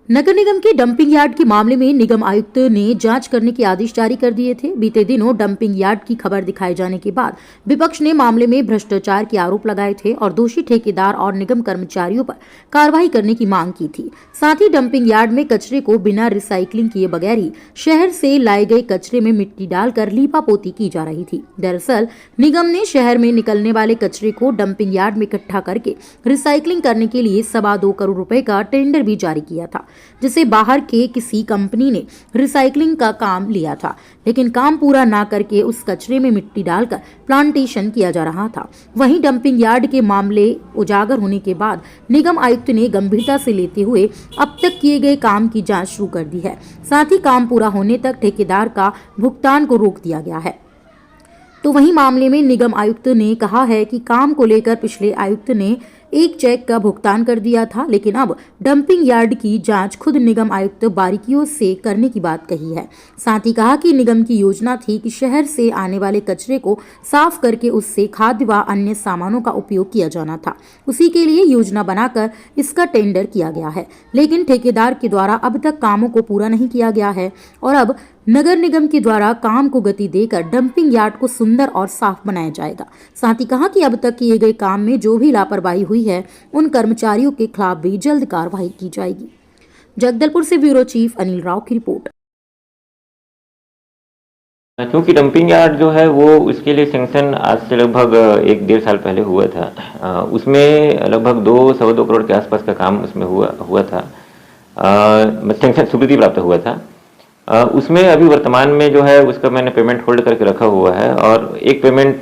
नगर निगम के dumping yard के मामले में निगम आयुक्त ने जांच करने के आदेश जारी कर दिए थे। बीते दिनों डंपिंग यार्ड की खबर दिखाए जाने के बाद विपक्ष ने मामले में भ्रष्टाचार के आरोप लगाए थे और दोषी ठेकेदार और निगम कर्मचारियों पर कार्रवाई करने की मांग की थी। साथ ही डंपिंग यार्ड में कचरे को बिना रिसाइकलिंग किए बगैर ही शहर से लाए गए कचरे में मिट्टी डालकर लीपापोती की जा रही थी। दरअसल निगम ने शहर में निकलने वाले कचरे को डंपिंग यार्ड में इकट्ठा करके रिसाइकलिंग करने के लिए 2.25 करोड़ रुपए का टेंडर भी जारी किया था, जिसे बाहर के किसी कंपनी ने रिसाइकलिंग का काम लिया था, लेकिन काम पूरा ना करके उस कचरे में मिट्टी डालकर प्लांटेशन किया जा रहा था। वहीं डंपिंग यार्ड के मामले उजागर होने के बाद निगम आयुक्त ने गंभीरता से लेते हुए अब तक किए गए काम की जांच शुरू कर दी है। साथ ही काम पूरा होने तक ठेकेदार का भुगतान को रोक दिया गया है। तो वहीं मामले में निगम आयुक्त ने कहा है कि काम को लेकर पिछले आयुक्त ने एक चेक का भुगतान कर दिया था, लेकिन अब डंपिंग यार्ड की जांच खुद निगम आयुक्त बारीकियों से करने की बात कही है। साथ ही कहा कि निगम की योजना थी कि शहर से आने वाले कचरे को साफ करके उससे खाद्य व अन्य सामानों का उपयोग किया जाना था। उसी के लिए योजना बनाकर इसका टेंडर किया गया है, लेकिन ठेकेदार के द्वारा अब तक कामों को पूरा नहीं किया गया है और अब नगर निगम के द्वारा काम को गति देकर डंपिंग यार्ड को सुंदर और साफ बनाया जाएगा। साथ ही कहा कि अब तक किए गए काम में जो भी लापरवाही हुई है उन कर्मचारियों के खिलाफ भी जल्द कार्रवाई की जाएगी। जगदलपुर से ब्यूरो चीफ अनिल राव की रिपोर्ट। क्योंकि डंपिंग यार्ड जो है वो उसके लिए सेंक्शन आज से लगभग 1-1.5 साल पहले हुआ था। उसमें लगभग 2-2.25 करोड़ के आसपास का काम उसमें हुआ था। सेंक्शन स्वीकृति प्राप्त हुआ था। उसमें अभी वर्तमान में जो है उसका मैंने पेमेंट होल्ड करके रखा हुआ है और एक पेमेंट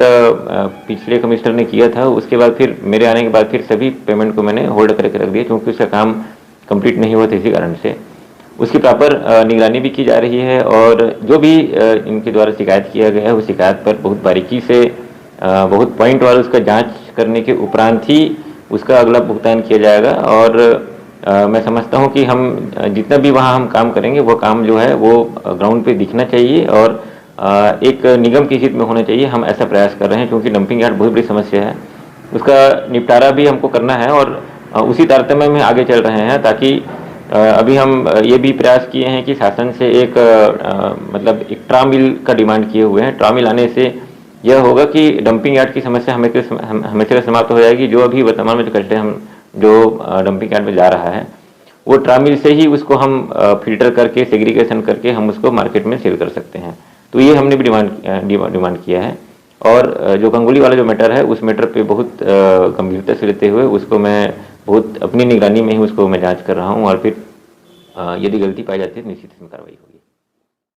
पिछले कमिश्नर ने किया था। उसके बाद फिर मेरे आने के बाद फिर सभी पेमेंट को मैंने होल्ड करके रख दिया, क्योंकि उसका काम कंप्लीट नहीं हुआ था। इसी कारण से उसकी प्रॉपर निगरानी भी की जा रही है और जो भी इनके द्वारा शिकायत किया गया है उस शिकायत पर बहुत बारीकी से बहुत पॉइंट वार उसका जाँच करने के उपरांत ही उसका अगला भुगतान किया जाएगा। और मैं समझता हूं कि हम जितना भी वहां हम काम करेंगे वो काम जो है वो ग्राउंड पे दिखना चाहिए और एक निगम के हित में होना चाहिए। हम ऐसा प्रयास कर रहे हैं, क्योंकि डंपिंग यार्ड बहुत बड़ी समस्या है, उसका निपटारा भी हमको करना है और उसी तारतम्य में आगे चल रहे हैं। ताकि अभी हम ये भी प्रयास किए हैं कि शासन से एक मतलब एक ट्रा मिल का डिमांड किए हुए हैं। ट्रा मिल आने से यह होगा कि डंपिंग यार्ड की समस्या हमेशा समाप्त हो जाएगी। जो अभी वर्तमान में कचरे हम जो डंपिंग यार्ड में जा रहा है वो ट्रामिल से ही उसको हम फिल्टर करके सेग्रीगेशन करके हम उसको मार्केट में सेल कर सकते हैं। तो ये हमने भी डिमांड किया है। और जो गंगोली वाला जो मैटर है उस मैटर पे बहुत गंभीरता से लेते हुए उसको मैं बहुत अपनी निगरानी में ही उसको मैं जांच कर रहा हूँ और फिर यदि गलती पाई जाती है तो निश्चित इसमें कार्रवाई होगी।